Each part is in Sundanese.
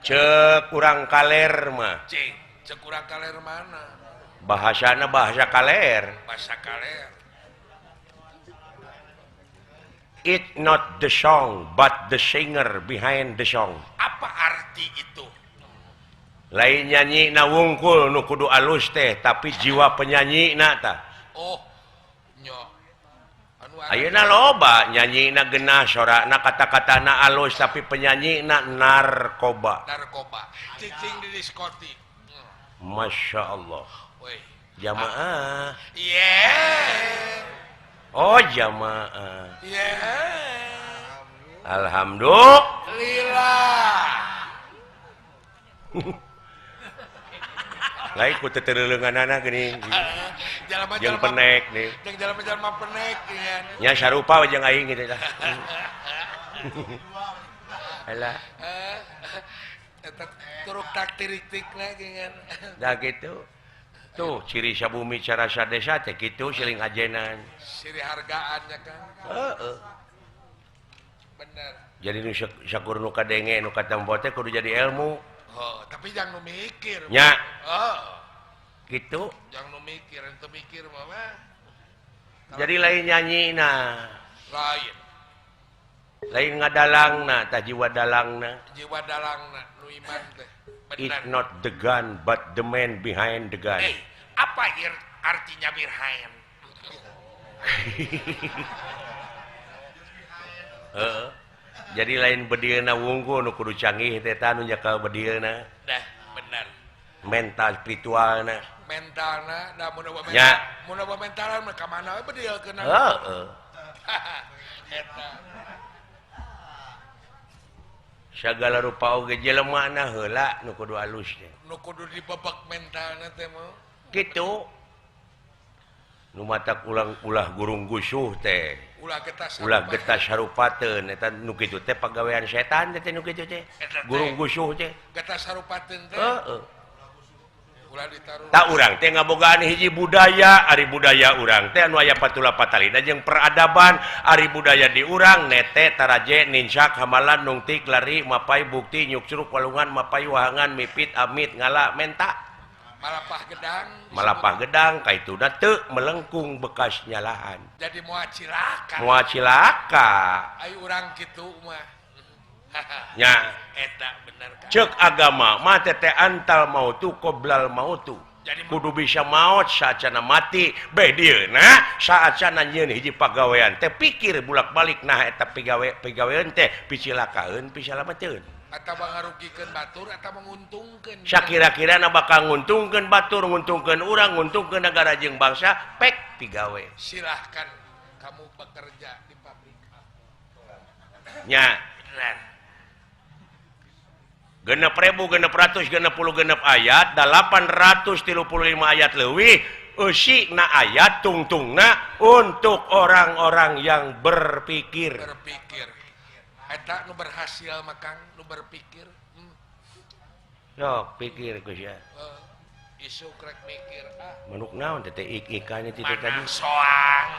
cek kurang kaler mah kurang kaler mana bahasana bahasa kaler bahasa kaler it not the song but the singer behind the song apa arti itu lain nyanyi na wungkul nu kudu alus teh tapi jiwa penyanyi na tah oh nyo anu ayeuna loba nyanyi na genah sorakna kata-kata na alus tapi penyanyi na narkoba cicing di diskotik Masya Allah woi jamaah yeah jamaah yeah alhamdulillah lain ku tetereuleungan anak gini jeung penek nih jeung jalma-jalma penek nya sarupa jeung aing gitu tah alah eta turuk tak tirik-tikna geungan da gitu tuh ciri sabumi cara sadesa teh kitu siling ajenan ciri hargaannya kan heeh bener jadi nu sakur nu kadenge nu katampo teh kudu jadi ilmu tapi jangan nu mikir nya gitu jangan nu mikir ente mikir mah jadi lain nyanyina lain ngadalangna tah jiwa dalangna nu iman teh it's not the gun but the man behind the gun apa artinya behind jadi lain bedieuna wungkul nu kudu canggih teh tah nu nya ka bedieuna dah bener mental spiritualna da mun mentalan mah ka mana we bedieulkeun heeh eta sagala rupa oge jelemana heula nu kudu alus teh nu kudu dibebek mentalna teh mah kitu nu matak ulah gurung gusuh teh ulah getah sarupateun eta nu kitu teh pagawean setan teh nu kitu teh gurung gusuh teh getah sarupateun teh heeh ulah ditaruh tak urang teh ngabogaan hiji budaya ari budaya urang teh anu aya patula patalina jeung peradaban ari budaya di urang nete taraje ninsak hamalan nungtik lari mapai bukti nyuk curug walungan mapai wahangan mipit amit ngala menta malapah gedang kaituna teu melengkung bekas nyalahan jadi moal cilaka ai urang kitu mah nya eta bener kan cek agama mah teh antal mautu qoblal mautu kudu bisa maot saacana mati beh dieuna saacana nyieun hiji pagawean teh pikir bulak-balik nah eta pigawean teh picilakaeun pisalamateun eta bangarugikeun batur eta menguntungkeun sakira-kirana bakal nguntungkeun batur nguntungkeun urang nguntungkeun negara jeung bangsa pek pigawe silahkan kamu bekerja di pabrik nya genep ribu, genep ratus, genep puluh, genep ayat, 835 ayat leuwih, eusikna ayat tungtungna untuk orang-orang yang berpikir. Eta nu berhasil makang nu berpikir. Sok pikir geus ya. Isu krek mikir. Manuk naon teh ikane titu tadi? Soang.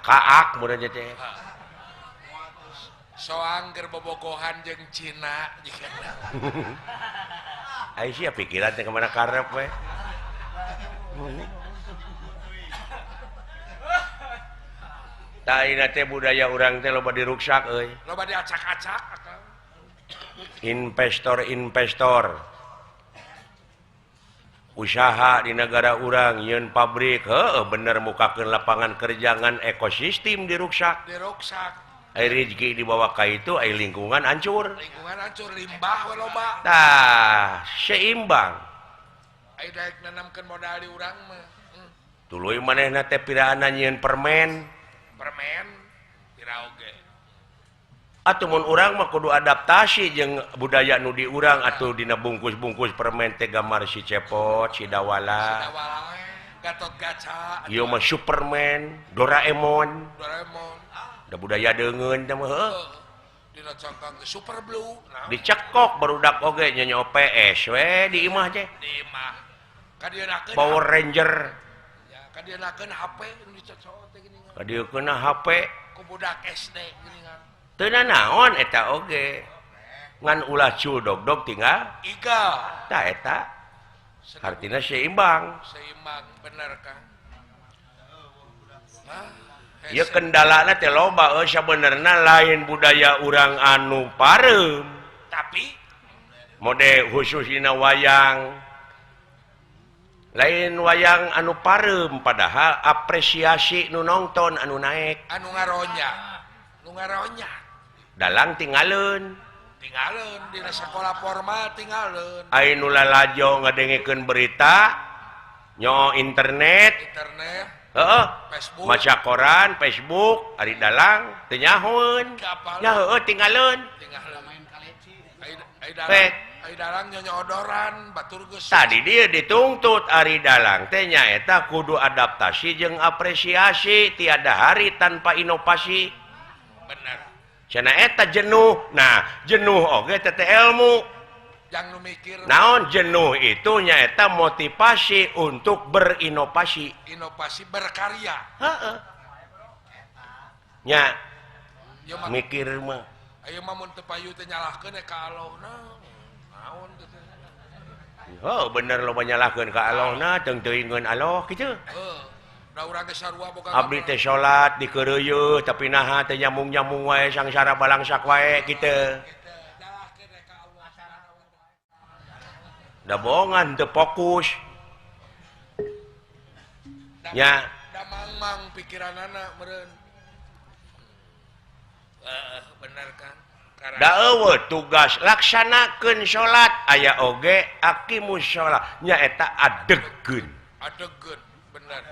Kaak mudah teh. Soang keur bobogohan jeung Cina jikeuna. Ai sia pikiran teh kemana karep we. Taina teh budaya urang teh loba diruksak euy. Loba diacak-acak akang. Investor usaha di negara urang nyeun pabrik heuh bener mukakeun lapangan kerja ngan ekosistem diruksak. Ai rezeki dibawa ka itu ai lingkungan hancur. Limbah we loba. Tah, seimbang. Ai daek nanamkeun modal di urang mah. Tuluy manehna teh piraana nyieun permen pira oge. Atuh mun urang mah kudu adaptasi jeung budaya nu di urang atuh dina bungkus-bungkus permen teh gambar si Cepot, si Dawala. Gatot Kaca. Ieu mah Superman, Doraemon. Da budaya deungeun teh mah heuh. Dina cangkang Super Blue. Dicekok barudak oge nya PS we di imah teh. Di imah. Kadienakeun Power Ranger. Ya, kadienakeun HP nu dicocok teh gini. Kadieukeuna HP. Ku budak SD gini kan. teu naon eta oge ngan ulah culdog-dog tinggal Iga tah eta artina seimbang bener kan ieu kendalana teh loba sabenerna lain budaya urang anu pareum tapi mode khusus dina wayang lain wayang anu pareum padahal apresiasi nu nonton anu naek anu ngaronya dalang tinggalin di sekolah formal tinggalin ai nu lalajo ngadengekeun berita nyo internet heeh Facebook maca koran Facebook ari dalang teu nyahoeun nya heueuh tinggalin ai dalang nyonya odoran batur geus tadi dia dituntut ari dalang teh nyaeta kudu adaptasi jeung apresiasi tiada hari tanpa inovasi bener cenah eta jenuh nah jenuh oge teh ilmu yang nu mikir naon jenuh itu nyaeta motivasi untuk berinovasi inovasi berkarya heeh nya Ieu mah mikir mah ayeuna mah mun teu payu teh nyalahkeun ka Allahna naon teh oh bener lo nyalahkeun ka Allahna teu teuingeun Allah kitu da urang ge sarua boga abdi teh salat dikeureuyeut tapi naha teh nyamung-nyamung wae sangsara balangsak wae kitu da bohongan teu fokus nya da mang pikiranana meureun bener kan da eueuh tugas laksanakeun salat aya oge aqimus shalah nyaeta adegeun bener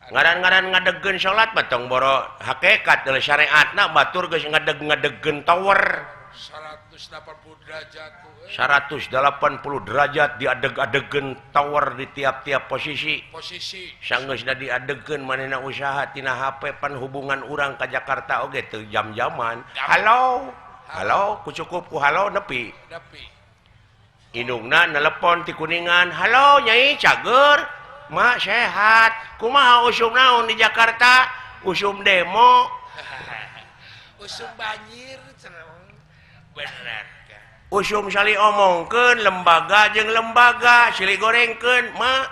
ngaran-ngaran ngadegeun salat batong boro hakikat dari syariatna batur geus ngadegeun tower 180 derajat 180 derajat diadeg-adegeun tower di tiap-tiap posisi sanggeusna diadegeun manehna usaha tina HP pan hubungan urang ka Jakarta oge teu jam-jaman halo kucukup ku halo nepi indungna nelepon ti Kuningan halo Nyai cager mak sehat kumaha usum naon di Jakarta usum demo usum banjir bener usum sali omongkeun lembaga jeung lembaga sili gorengkeun mak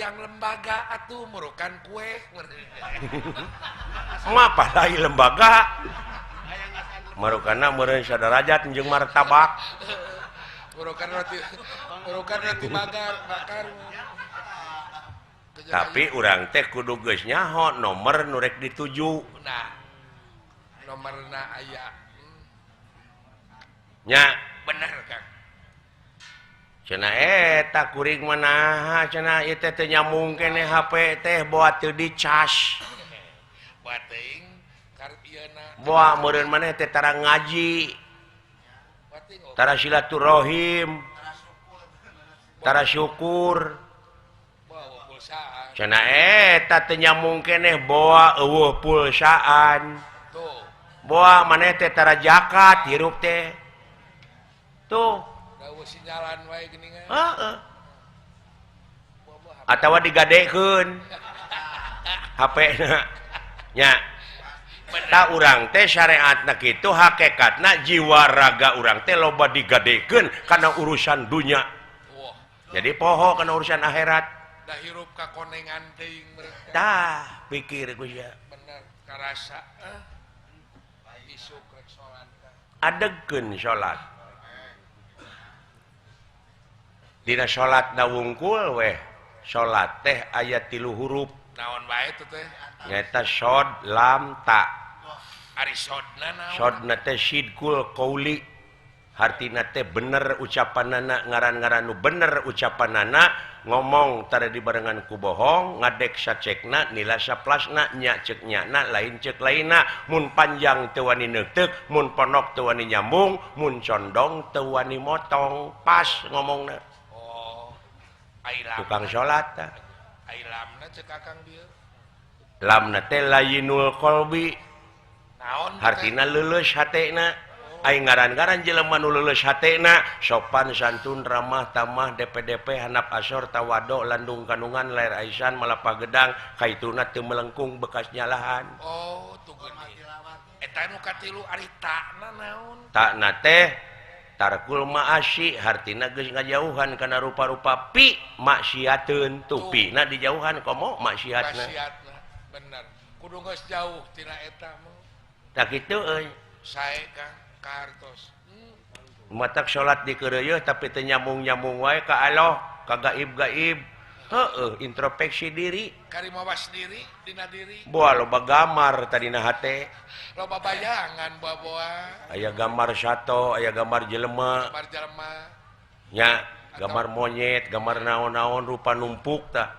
yang lembaga atuh murukan kue mak padai lembaga marukana meureun saderajat jeung martabak murukan roti bakar tapi urang teh kudu geus nyaho nomor nu rek dituju nah nomorna aya nya bener kan cenah eta kuring manaha cenah ieu teh teu nyambung keneh HP teh boa teu dicas boa teuing karep ieuna boa meureun maneh teh tara ngaji tara silaturahim tara syukur cenah eta teu nyambung keneh boa eueuh pulsaan tuh boa maneh teh tara zakat hirup teh tuh dawa sinyalan wae geuningan heeh atawa digadekeun HP-na nya ta urang teh syariatna kitu hakikatna jiwa raga urang teh loba digadekeun kana urusan dunya jadi poho kana urusan akhirat da hirup ka konengan teuing mereka tah pikir ku sia bener karasa isuk rek salat adegeun salat dina salat na wungkul weh salat teh aya 3 huruf naon wae teh nyaeta shod lam ta ari sodna naon sodna teh sidqul qauli hartina teh bener ucapanana ngaran-ngaran nu bener ucapanana ngomong tara dibarengan ku bohong ngadek sacekna nila saplasna nya ceuk nyana lain ceuk lainna mun panjang teu wani neuteuk mun ponok teu wani nyambung mun condong teu wani motong pas ngomongna tukang salat tah ai lamna ceuk kakang dieu lamna teh layinul qalbi naon hartina leuleus hatena aing ngaran-ngaran jelema nu leuleus hatena sopan santun ramah tamah DPDP handap asor tawado landung kandungan lair aisan malapa gedang kaituna teu melengkung bekas nyalahan oh tuh gini eta nu katilu ari takna naon takna teh tarkul ma'asyi hartina geus ngajauhan kana rupa-rupa pi maksiateun tuh pina dijauhan komo maksiatna bener kudu geus jauh tina eta mah tak kitu euy sae Kang kartos matak salat di keureueuh tapi teu nyambung-nyambung wae ka Allah ka gaib-gaib heueuh introspeksi diri kari mawas diri dina diri boa loba gamar tadina hate loba bayangan bawa aya gambar sato aya gambar jelema gambar jelema nya gambar monyet gambar naon-naon rupa numpuk tah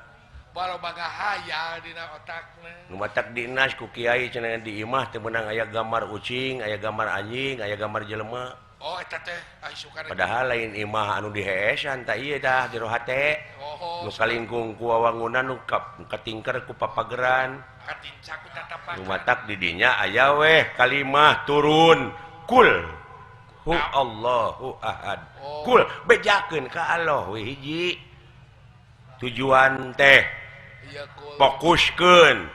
loba gahayal dina otakna nu matak dinas ku kiai cenah di imah teu meunang aya gambar ucing aya gambar anjing aya gambar jelema oh eta teh ai suka padahal lain imah anu diheesan tah ieu dah jero hate nu kalingkung ku wawangunan nu katingker ku papageran katincak ku tatapakan nu matak di dinya aya weh kalimah turun kul hu Allahu ahad kul bejakeun ka Allah we hiji tujuan teh iya kul fokuskeun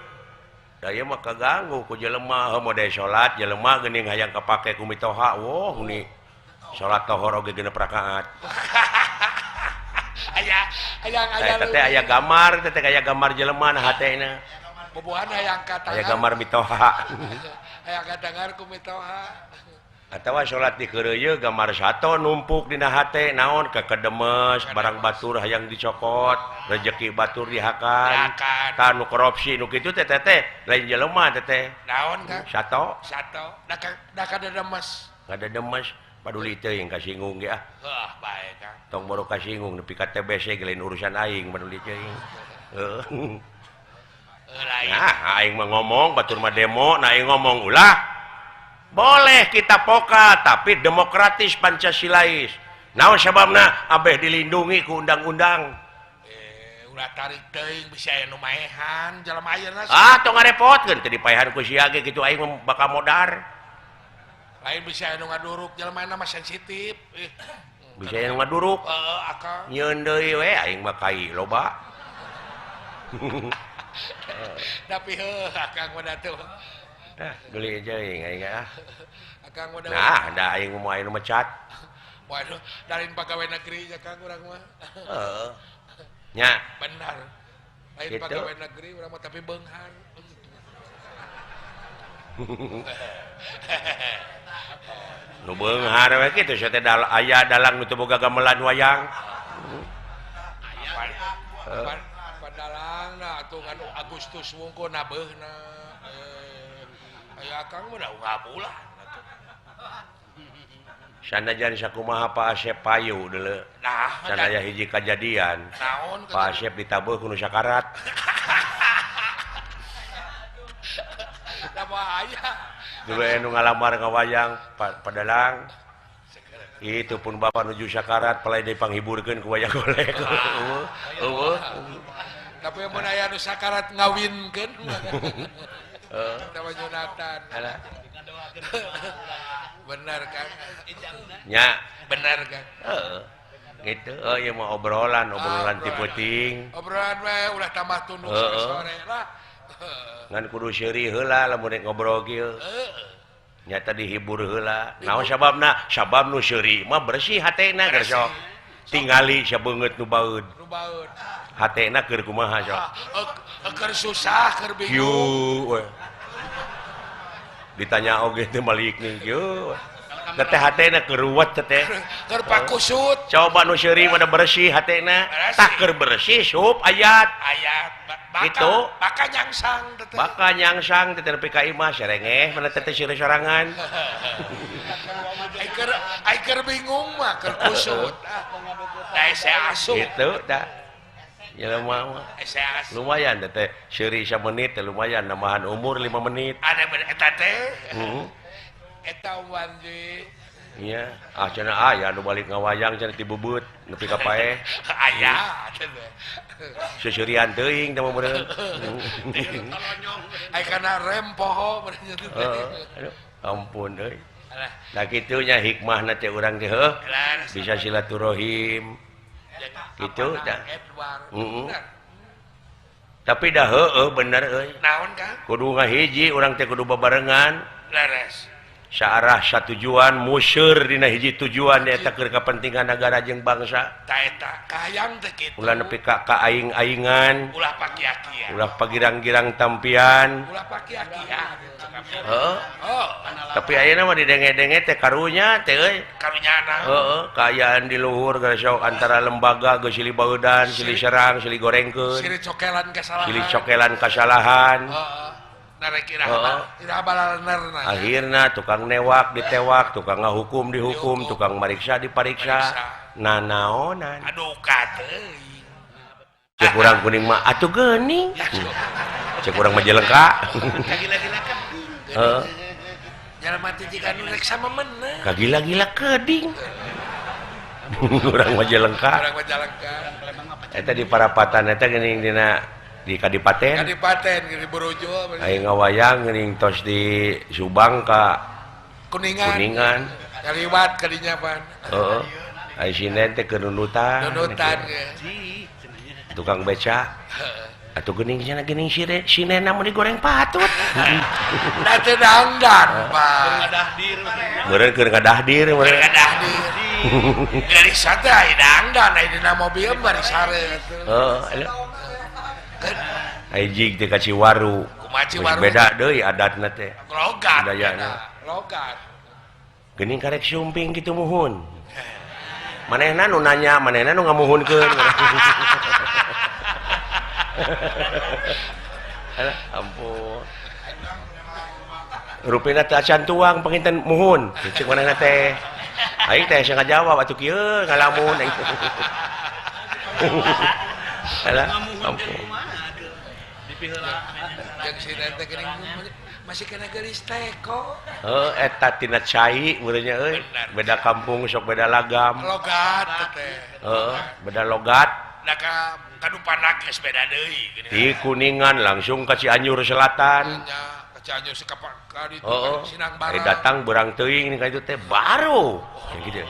da ieu mah kaganggu ku jelema mode salat jelema geuning hayang kapake ku mitoha woh ni salat tohor oge 6 rakaat aya teh aya gambar teh aya gambar jelema na hatena bobohan hayang katangan aya gambar mitoha hayang katangan ku mitoha atawa salat di keureueuh gambar sato numpuk dina hate naon kekedemes barang batur hayang dicokot rezeki batur dihakan tah nu korupsi nu kitu teh lain jelema teh naon Kang sato da kada demes ngada demes paduli teuing kasinggung ge heuh bae Kang tong baru kasinggung nepi ka TBC ge lain urusan aing paduli teuing nah aing mah ngomong batur mah demo nah aing ngomong ulah boleh kita poka tapi demokratis Pancasilais naon sababna abeh dilindungi ku undang-undang ulah tarik teuing bisa aya nu maehan jalema ayeuna tong ngarepotkeun teu dipaehan ku sia ge kitu aing bakal modar lain bisa aya nu ngaduruk jalema mah sensitif bisa aya nu ngaduruk akang nyeun deui we aing mah kai loba tapi akang mah tuh geli aja aing akang mah nah da aing mau aya nu mecat waduh dari pegawai negeri ya Kang urang mah nya benar lain gitu. pegawai negeri urang mah tapi beunghar nu beunghar we kitu sia teh aya dalang nu teu boga gamelan wayang padalang na atuh anu Agustus wungkul nabeuna aya akang mah da ngabulan sanajan sakumaha Pak Asep payu deuleu nah sanaya hiji kajadian naon Pak Asep ditabeuh ku nu sakarat da bahaya dulu anu ngalamar ngawayang padalang itu pun bapak nuju sakarat pelai dipanghiburkeun ku wayang golek eueuh tapi mun aya nu sakarat ngawinkeun sama Jonathan benar Kang nya benar Kang gitu ieu mah obrolan ti peuting obrolan we ulah tambah tunduk sore lah ngan kudu seuri heula lamun ngobrol kieu nyata dihibur heula naon sababna sabab nu seuri mah bersih hatena keur sok tingali sabeungeut nu baeud hatena keur kumaha sok keur susah keur bingung ditanya oge teh balik nih kieu teh hatena keur ruwet teh keur pakusut coba nu seuri mah bersih hatena tah keur bersih sup ayat itu baka nyangsang teh nepi ka imah serengeh mana teh seueur sorangan ai keur bingung mah keur kusut da ese asup itu dah jelema mah lumayan teh seuri 1 menit teh lumayan nambahan umur 5 menit ada eta teh eta wanji iya cenah aya nu balik ngawayang cenah ti bubut nepi ka paeh aya seseurian teuing teh meureun ai kana rem poho aduh ampun euy Nah gitunya hikmah nanti orang teh heuh, bisa silaturahim gitu dah. Tapi dah heueuh bener euy. Naon Kang? Kudu ngahiji urang teh kudu bebarengan Leres. saarah satujuan musyur dina hiji tujuan eta keur kepentingan negara jeung bangsa. Ta eta kahayang teh kitu. Ulah nepi ka aing-aingan, Ulah paki-akian. ulah pagirang-girang tampian. Ulah paki-akian. Heeh. Oh, Tapi ayeuna mah didenge-denge teh karunya teh euy. karunyana. Heeh, kaayaan di luhur gara sok antara lembaga geus silih baeudan, silih serang, silih gorengkeun, Siri cokelan kesalahan. silih cokelan kasalahan. Heeh. Narek ira Heeh. ira balalerna. Akhirna tukang newak ditewak, tukang ngahukum dihukum, tukang mariksa dipariksa. Nanaonan. Aduh kateuy. Cek urang kuning mah atuh geuning. Cek urang mah jelengka. Gila-gila kan. Heeh. Jalan mati jika nu rek sama meneh. Kagila-gila keding. Urang mah jelengka. Orang majalengka. Eta di parapatan eta geuning dina di Kadipaten. Kadipaten gini Borujo. Aing ngawayang geuning tos di Subang ka Kuningan. Kuningan. Kaliwat kadinya pan. Heeh. Ai sinen teh keur nunutan. Nunutan ge. Tukang beca. Heeh. Atuh geuning cenah geuning sinena mun digoreng patut. Da teh dangdan, Pak. Meureun keur ngadahdir meureun. Kadahdir. Dari sate aya dangdan aya dina mobil bari sare atuh. Heeh. Ai jig teh ka Ciwaru. Kumaha Ciwaru? Beda deui adatna teh. Logat. Budayana. Logat. Geuning karek sumping kitu muhun. Manehna nu nanya, manehna nu ngamuhunkeun. Alah, ampun. Rupina teh acan tuang panginten muhun. Cek manehna teh. Aing teh asa ngajawab atuh kieu ngalamun aing. Alah, ampun. Jeung si teh geuning masih kena geuris teko. Eta tina cai meureunnya euy. Beda kampung sok beda lagam. Logat teh. Beda logat. Da ka kadupanak geus beda deui geuning. Di Kuningan langsung ke Cianjur Selatan. Nya ka Cianjur sekapak ka ditu Heeh. Sinang Ari Barat. datang berang teuing ka itu teh baru. Kayak gitu.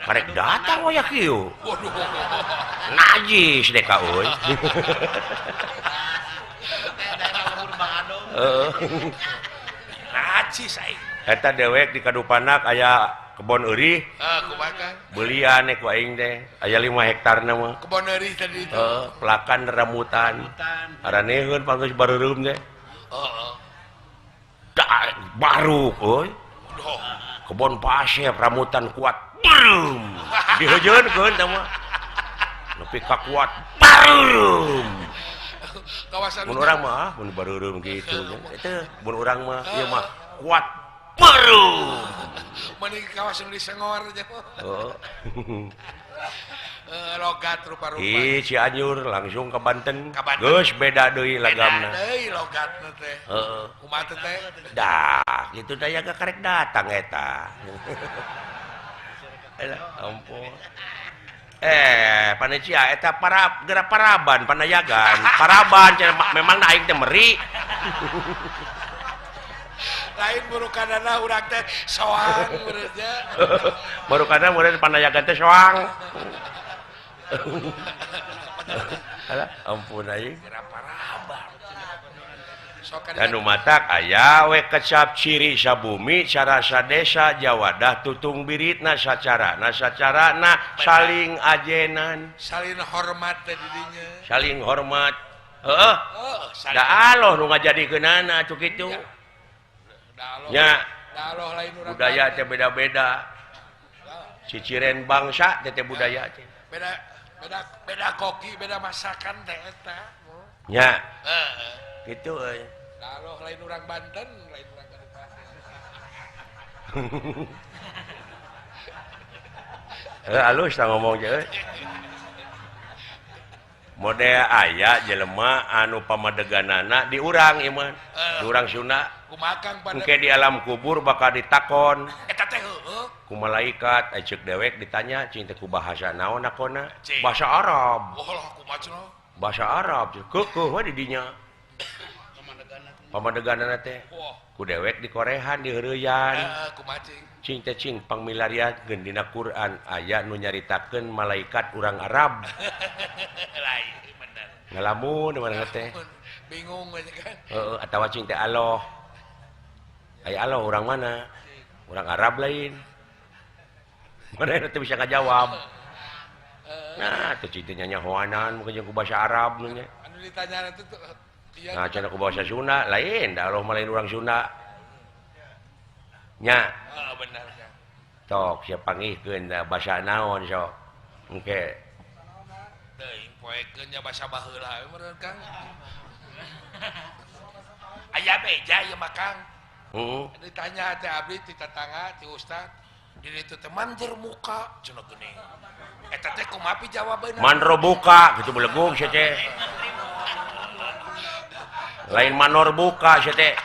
Karek datang we kieu. Waduh. Najis deh ka euy. Heeh. Najis aing. Eta dewek di Kadupanak aya kebon eurih, Kumaha Kang? beulian ku aing teh. Aya 5 hektarna mah. Kebon eurih tadi itu. Pelakan rambutan. Araneheun panggeus bareureum teh. Heeh. Baru euy. Waduh. Kebon pasir rambutan kuat. Barum. Diheujeunkeun teh mah. Nepi ka kuat. Barum. Kawasan Mun urang mah mun bareureum kitu nya. Eta mun urang mah ieu mah kuat. Barum. mending kawasan di Sengor aja. Heeh. Logat rupa-rupa. Di Cianjur langsung ke Banten. Ka Banten. Geus beda deui lagamna. Beda deui logatna teh. Heeh. Kumaha teh teh? Dah, kitu daya ka karek datang eta. Alah, ampun. Panitia eta geura paraban panayagan. Paraban cenah memang aing teh meri. Lain burukanana urang teh soang beureunya. Baru kana meureun panayagan teh soang. Alah, ampun aing. Kira paraban. Sok Anu matak aya we kecap ciri sabumi cara sadesa jawadah tutung biritna sacarana saling ajenan salin hormat teh di dinya. saling hormat heeh Saling. da aloh nu ngajadikeunana cuk kitu Da nya Allah lain urang. budaya teh beda-beda ciciren bangsa teh budaya teh Beda koki, beda masakan teh eta. nya Heeh. kitu euy Da Allah lain urang Banten, lain urang Kabupaten. alus tah ngomong teh euy model aya jelema anu pamadeganana di urang ieu mah di urang Sunda Kumaha Kang pada engke di alam kubur bakal ditakon eta teh heueuh. ku malaikat cek dewek ditanya cing teh ku bahasa naon akona Cing. bahasa Arab Wah, kumaha cenah? bahasa Arab keukeuh we di dinya pamadeganana teh Wah, ku dewek di korehan di heureyan kumacing. cing teh cing pangmilariakeun dina Quran aya nu nyaritakeun malaikat urang Arab Lain bener. ngalamun mana teh Bingung aja kan. atawa cing teh Allah aya Allah urang mana urang Arab lain mana teh bisa ngajawab nah teh cing teh nyanyahoanan mungkin jeung ku bahasa Arab nu nya Anu ditanya itu tuh iya. nah cenah ku bahasa Sunda lain da Allah mah lain urang Sunda nya Benar kan. tok sia pangihkeun da basa naon sok engke Teuing poekeun nya basa baheula meureun Kang. Aya beja ieu mah Kang. Ditanya teh abdi ti tetangga ti ustad di ditu teh manjer muka cenah geuning. Eta teh kumaha pi jawabeuna? manro buka gitu belegum sia teh lain manor buka sia teh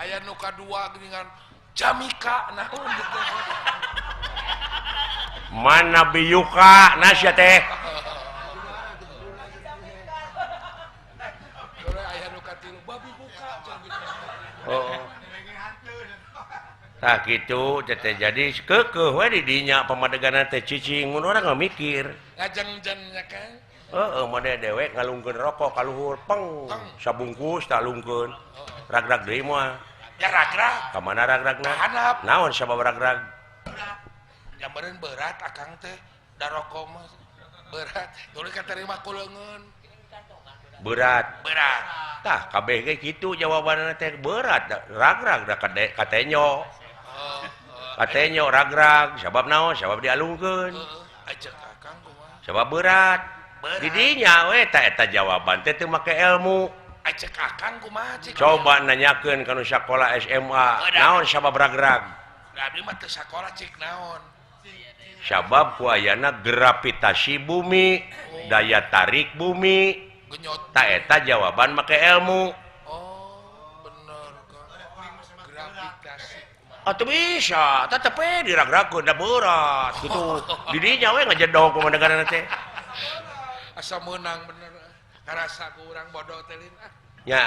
Aya nu kadua geuningan jamika naon gitu. mana biyuka nah sia teh Aya nu katilu babi buka cenah gitu. tah kitu teh jadi keukeuh we di dinya pamadeganan teh cicing mun urang mikir Ngajeng-jengnya Kang. mode dewek ngalungkeun rokok ka luhur peng sabungkus tak lungkeun rag-rag deui moal Ya ragrag. ka mana rag-ragna Handap. naon sabab rag-rag Ya meureun berat akang teh da rokok mah berat. Tuluy katerima ku leungeun. berat Berat. tah kabeh ge kitu jawabanna teh berat da, rag-rag da katenyo katenyo rag-rag sabab naon sabab dialungkeun Ajak akang kumaha? sabab berat di dinya we eta jawaban teh teu make ilmu Ajak akang kumaha cik? coba nanyakeun ka nu sakola SMA naon sabab rag-rag Da abdi mah teu sakola cik naon. sabab ku ayana gravitasi bumi daya tarik bumi Genyot. tak eta jawaban make ilmu Oh, bener Kang. Gravitasi kumaha? atuh bisa tetep we dirag-ragkeun da berat gitu di dinya we ngajedog kumandangan teh Asa meunang bener. Karasa ku urang bodoh teh lin ah. nya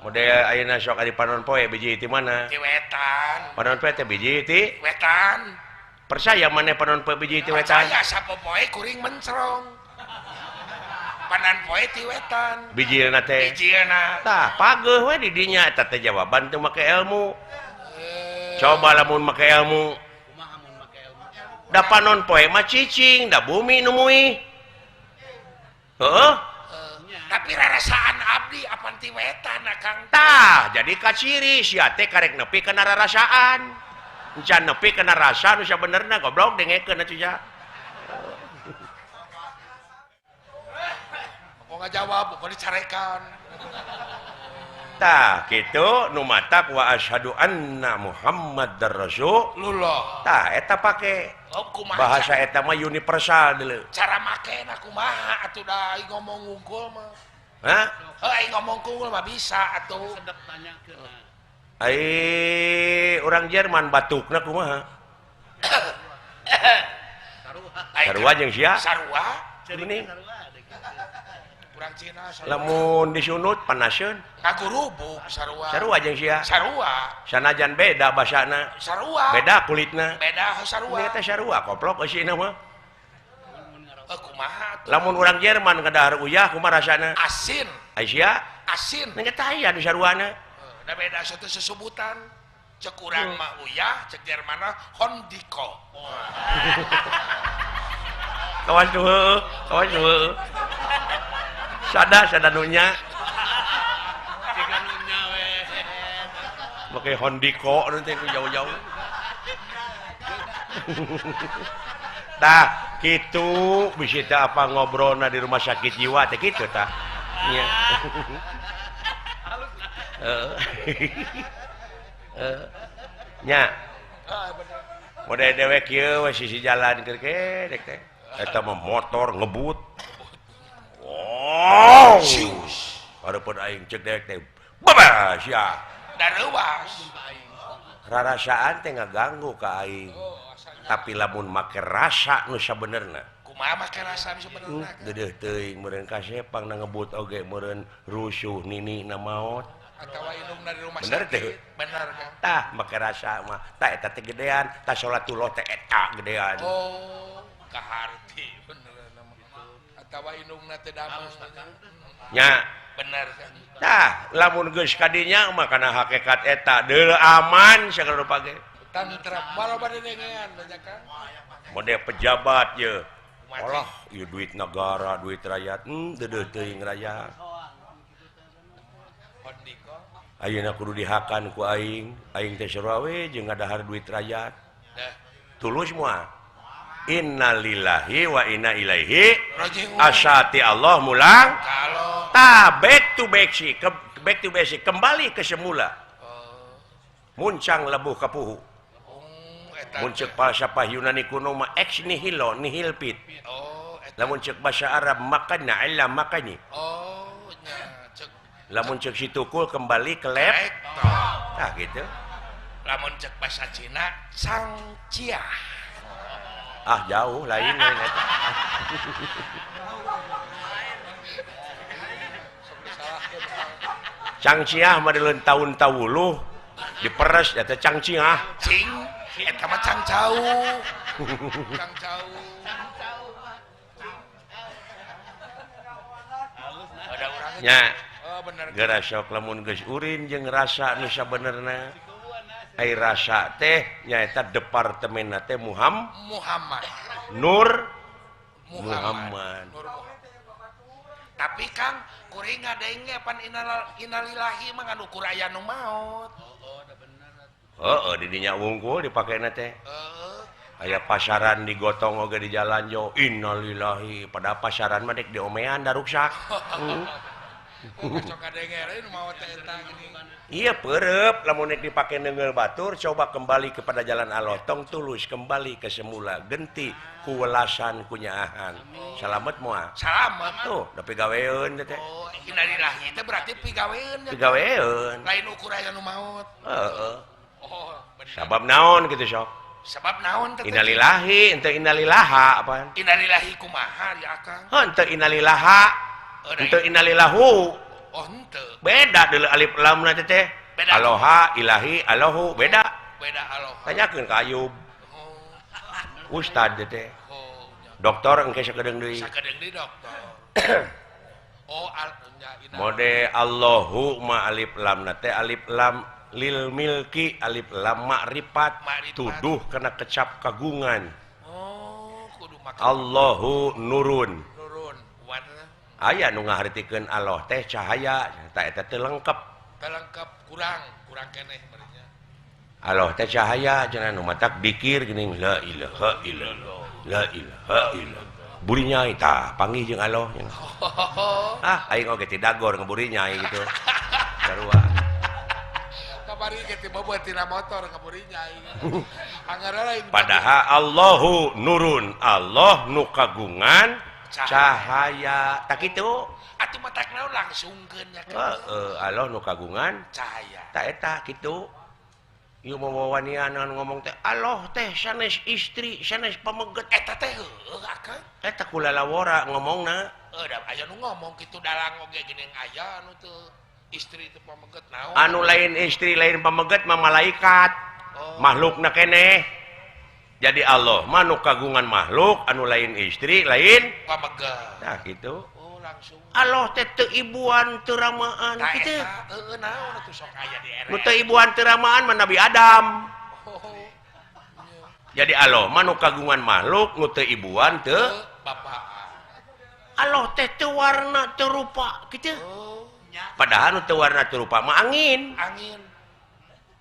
model ayeuna sok adi panon poe biji ti mana Ti wetan. panon poe teh biji ti Wetan. percaya maneh panon poe biji ti wetan Percaya sapopoe kuring mencrong. Panan poe ti wetan. bijina teh Bijieuna. tah pageuh we di dinya eta teh jawaban teu make ilmu coba lamun make ilmu da panon poe mah cicing da bumi nu muih heuh Tapi rarasaan abdi apan ti wetan akang. tah jadi kaciri sia teh karek nepi kana rarasaan encan nepi kana rasa nu sabenerna goblok dengekeun atuh ja Kok ngajawab, kok dicarekan. tah kitu nu matak wa asyhadu anna muhammadar rasul Lullah. tah eta pake Oh, kumaha? bahasa eta mah universal deuleu Cara makena kumaha atuh da aing ngomong unggul mah. hah Aing ngomong unggul mah bisa atuh. ai urang Jerman batukna kumaha sarua jeung sia Sarua? geuning Urang Cina sarua. lamun disunut panaseun Ngagurubuk sarua. sarua jeung sia Sarua. sanajan beda basana Sarua. beda kulitna Beda sarua. ini teh sarua koplok eusina mah Kumaha atuh? lamun urang Jerman ngadahar uyah kumaha rasana Asin. Aisyah Asin. nanya aya nu saruana Da beda satu sesebutan. Cek urang mah uyah, cek Jerman mah hondiko. kawan tuh sada nunya pakai hondiko nanti ku jauh-jauh tah gitu bisa teh apa ngobrolna di rumah sakit jiwa teh gitu tah nya nya model dewek kieu we sisi jalan keur kedek teh eta mah motor ngebut wow hareupeun aing cek dewek teh babas ya Dareuwas. rarasaan teh ngaganggu ka aing tapi lamun make rasa nu sabenerna kumaha make rasa sebenarnya dedeh teuing meureun kasepang na ngebut oge meureun rusuh nini na maot atawa indung dari rumah bener sakit teh bener kan tah make rasa mah tah eta teh gedean tah salatullah teh eta gedean oh kaharti bener nama atawa indungna teh damel nya bener kan tah lamun geus kadinya mah kana hakikat eta deuleu aman sagala rupa ge tentrem baloba denengean banyak kan mode pejabat ye olah ieu duit negara duit rakyat dedeh teuing rakyat Hondiko ayeuna kudu dihakan ku aing teh sarua we jeung ngadahar duit rakyat dah tulus moal innalillahi wa inna ilaihi rajiun asyati Allah mulang kalau back to basic kembali ke semula muncang lebuh kapuhu eta mun ceuk falsafah Yunani kuno mah ex nihilo nihil pit oh eta lamun ceuk bahasa Arab makana illa makani oh nya cek lamun ceuk situkul kembali ke lab rektor tah gitu lamun cek bahasa Cina sang cia jauh lain eta cangciah mah deulun tahun-tahuluh diperes eta cangciah cing eta mah cang jauh cang jauh ada urang nya oh bener gara sok lamun geus urin jeung rasa nu sabenerna ai rasa teh nyaeta departemenna teh Muhammad Nur Muhammad. Tapi Kang kuring ngadaeng ge pan innalillahi mah nganu kuraya nu maot. heeh di dinya wungkul dipakena teh aya pasaran digotong oge di jalan jo innalillahi pada pasaran mah dek diomean da ruksak Cok ngadaeng ge nu maot teh eta gini. iya peureup lamun nek dipake neungeul batur coba kembali kepada jalan Allah tong tulus kembali ke semula genti kuwelasan kunyaahan salamet moal Salamet. tuh da pigaweun teh Oh, innalillahi teh berarti pigaweun nya. pigaweun Lain ukur aya nu maot. heeh Oh, bener. sabab naon gitu sok Sebab naon teh? innalillahi ente innalillaha apaan Innalillahi kumaha ya Kang? ente innalillaha ente innalillahu Oh, henteu. beda deuleu alif lam na teh Beda. aloha ilahi alahu beda Beda aloha. tanyakeun ka Ayub Oh, ustad teh oh, nya. dokter engke sakedeung deui Sakedeung deui dokter. Oh, nya mode Allahu ma alif lam na teh alif lam lil milki alif lam ma'rifat Ma'rifat. tuduh kana kecap kagungan Oh, kudu makan Allahu nurun turun. Warna aya nu ngahartikeun Allah teh cahaya tah eta teu lengkep lengkap kurang keneh barinya. Allah teh cahaya cenah nu matak dikir geuning la ilaha illallah la ilaha illallah buri nyai tah panggih jeung Allah aing oge ti dagor ngeburi nyai gitu sarua Kabari ge tiba buat tina motor kaburi nyai. Anggaran lain padahal Allahu nurun Allah nu kagungan cahaya tak kitu atuh mah tak naon langsungkeun nya Allah nu kagungan cahaya. tak eta kitu ieu mawawanianan ngomong teh Allah teh sanes istri sanes pameget Eta teh heueuh Akang. eta kulalawara ngomongna Da aya nu ngomong kitu dalang oge geuning aya anu teu istri teu pameget naon. anu lain istri lain pameget mah malaikat makhlukna keneh jadi Allah mah nu kagungan makhluk anu lain istri lain pameget. nah gitu Oh, langsung. Allah teh teu ibuan teu ramaan Tah kitu eta heueuh naon atuh sok aya di nu RR. teu ibuan teu ramaan mah Nabi Adam Oh, jadi Allah mah nu kagungan makhluk nu teu ibuan teu bapak. Allah teh teu warna teu rupa kitu Oh, padahal nu teu warna teu rupa mah angin angin.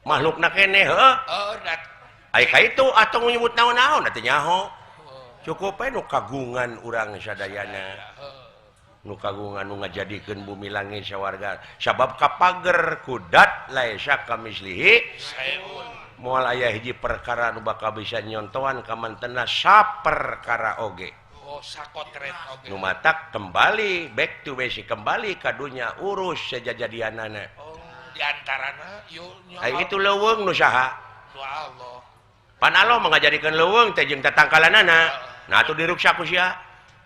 makhlukna keneh heuh Oh, dat. ai ka itu atuh nyebut naon-naon atuh nyaho Oh, cukup we nu kagungan urang sadayana oh. nu kagungan nu ngajadikeun bumi langit sawarga sabab kapager kudat laisa kamislihi Saeun. moal aya hiji perkara nu bakal bisa nyontohan ka mantena saperkara oge Oh, sakotret oge. nu matak kembali back to basic kembali ka dunya urus sejajadianana Oh, di antarana yo ai itu leuweung nu saha Allah. pan Allah mangajadikeun leuweung teh jeung tatangkalanana Nah tuh diruksak ku sia.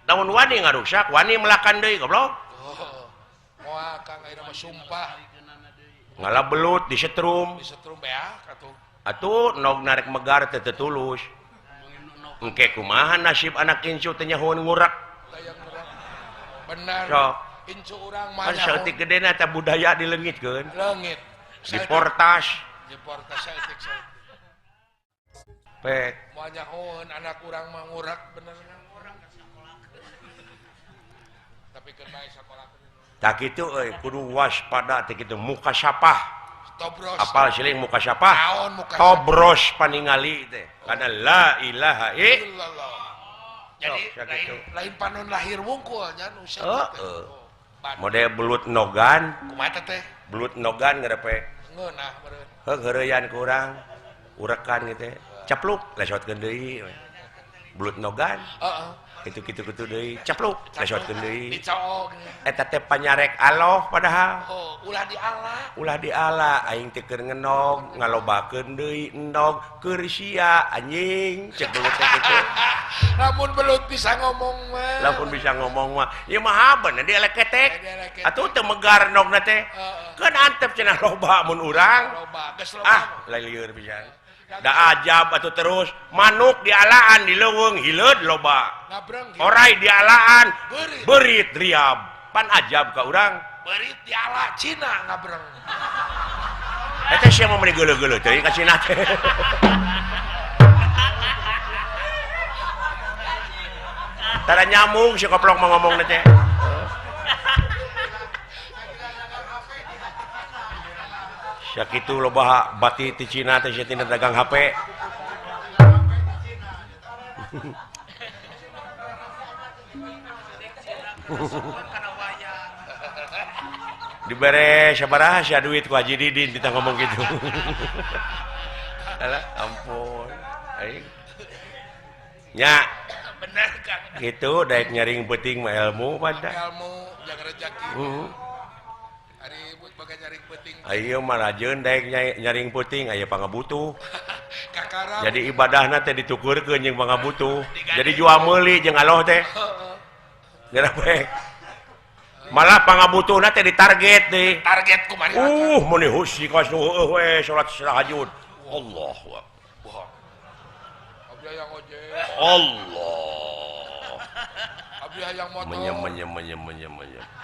Daun wani ngaruksak, wani melakan deui goblok. Oh. Moal Kang ayeuna mah sumpah. Ngalah belut disetrum. Disetrum beak atuh. Atuh nog narek megar teu tulus. Engke kumaha nasib anak incu teh nyahoeun ngurak. Dayang urang. Benar. Sok. Incu urang mah Kan saeutik gedena teh budaya dileungitkeun. leungit. Diportas. Diportas saeutik saeutik. Pek. Moal nyahoeun anak urang mah ngurak bener. Tapi keur bae sakola. Tak kitu euy kudu waspada teh kitu muka syapah. Tobros. Apal siling muka syapah? Naon muka Tobros paningali teh. Kana la ilaha illallah. Jadi Sok, sakitu. lain panon lahir wungkul nya nu Heeh. Model belut nogan, kumaha teh? belut nogan ngarepe. Ngeunah meureun. Heureuyan ku urang. Urekan gitu. Capluk lesotkeun deui. Belut nogan. Heeh. Kitu-kitu deui. Capluk lesotkeun deui. Dicoog. Eta teh panyarek aloh padahal. Oh, ulah diala. Ulah diala aing teh keur ngenog ngalobakeun deui endog keur sia anjing cek belut teh kitu. Lamun belut bisa ngomong mah. Lamun bisa ngomong mah ieu mah bener dia leketek. Atuh teu megar nogna teh. Keun antep cenah loba mun urang. Loba, geus loba. Ah, lieur pisan. Da ajab atuh terus manuk dialaan di leuweung hileud loba. Ngabreng. Orai dialaan Beurit. beurit riab. Pan ajab ka urang. Beurit diala Cina ngabreng. Eta sia mah meuni geuleuh-geuleuh teh ka Cina teh. Tara nyamung si koplok mah ngomongna teh. Sia kitu loba bati ti Cina teh sia tina dagang HP. Dibere sabaraha sia duit ku Haji Didin kita ngomong gitu. Alah ampun. Aing. Nya Bener Kang. gitu daek nyaring peuting mah ilmu pada. Ilmu jeung rezeki. Ari buat baga nyaring peuting. Ayo mah rajeun daek nyaring peuting aya pangabutuh. Kakara. Jadi ibadahna teh ditukurkeun jeung pangabutuh. Jadi jual meuli jeung Allah teh. Geura pek. Malah pangabutuhna teh ditarget deui. Target kumaha? Mun husi ka heueuh we salat tahajud. Allahu akbar. Abdi yang ojek. Allah. Abdi yang motor. Menyem.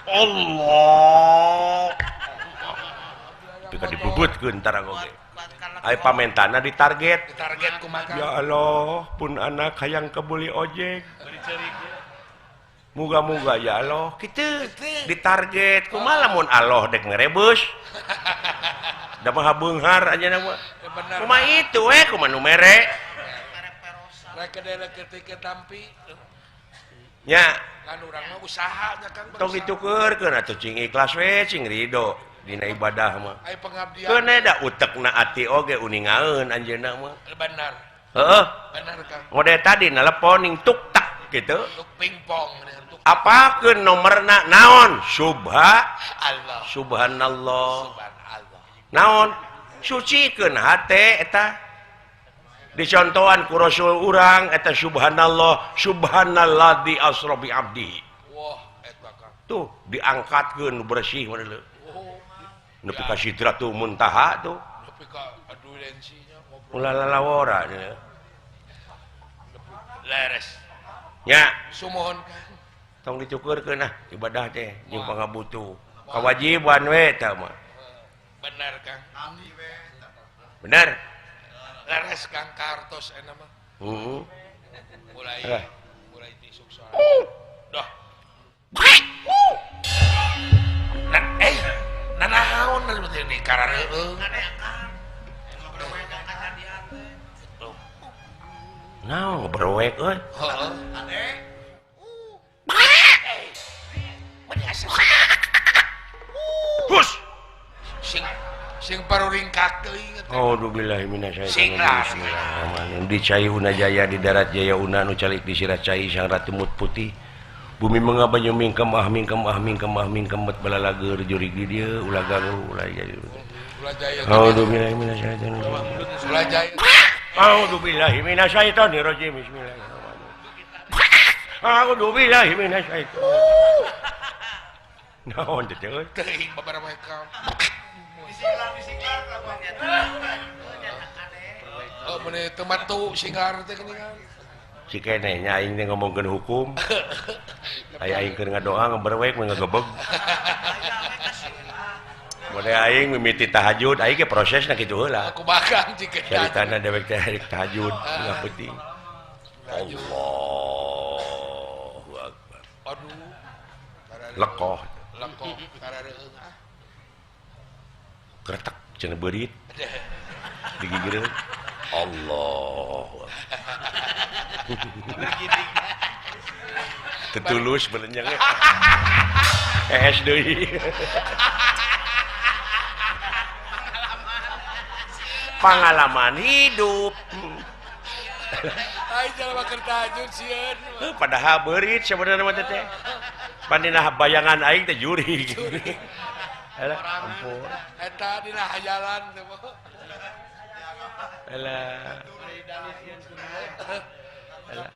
Allah. Pika dibubutkeun tara oge. Ai pamentana ditarget. Target kumaha? Ya Allah, pun anak hayang kebuli ojek. Muga-muga ya Allah, kitu ditarget kumaha lamun Allah dek ngerebus. Da mah beunghar aja nama. Kumaha itu we kumaha nu mere. Rek kedele ketika tampi. Nya, Kan urang mah usaha nya Kang. tong ditukeurkeun atuh cing ikhlas we cing ridho dina ibadah mah. Ai pengabdian. Keun da utekna ati oge uningaeun anjeunna mah. Benar. Heeh. Benar Kang. Model tadi nelponing tuk tak gitu. Untuk pingpong untuk Apakeun nomerna naon? Allah. Subhanallah. Subhanallah. Naon? Sucikeun hate eta. Dicontohan ku Rasul urang eta subhanallah, subhanalladzi asra bi abdi. Wah, eta Kang. Tuh diangkatkeun bersih model. Oh, Nepi ka sidratul muntaha tuh. tapi ka adulensinya ngobrol. Ulalawora. Leres. Nya, Sumohon Kang. tong dicukeurkeun nah ibadah teh jeung pangabutuh. Kawajiban we eta mah. Benar Kang. Bener? Leres Kang kartos enak mah. Eh. Mulai tisuk soal. Dah. Nanahaun ini karareueung. Naon ngebrowek euy? Heeh. Hus. Sing paruringkak teuing eta. Auzubillahi minasyaitonir Singlar. rajim. Bismillahirrahmanirrahim. Di cai una jaya di darat jaya una nu calik di sirat cai sang ratu mut putih. Bumi mengabanyu mingkem bet balalager jurig di dieu ulah ganggu ulah jadi. Ulah jaya. Auzubillahi minasyaitonir rajim. Ulah jaya. Auzubillahi minasyaitonir rajim. Bismillahirrahmanirrahim. A'udzu billahi minasyaitonir. Naon teh euy? Teuing beberapa ekor. Oh, bener teman tuh singar teh geuningan. Si keneh nya aing teh ngomongkeun hukum. Aya aing keur ngadoa ngeberwek mah ngagebeg. Mode aing mimiti tahajud, aing ge prosesna kitu heula. Aku bakang jika Caritana dewek teh tahajud, nggak penting. Allahu Akbar. Aduh. Lekoh, Lekoh karareung ah. kretek cenah beurit. Digigireun. Allah. Tetulus belenjang. ES deui. Pengalaman hidup. Ai jalan keur tahajud sieun. Padahal beurit sebenarnya mah teh. Pandina bayangan aing teh juri. Alah, ampun. Eta dina hayalan teh. Alah. Alah.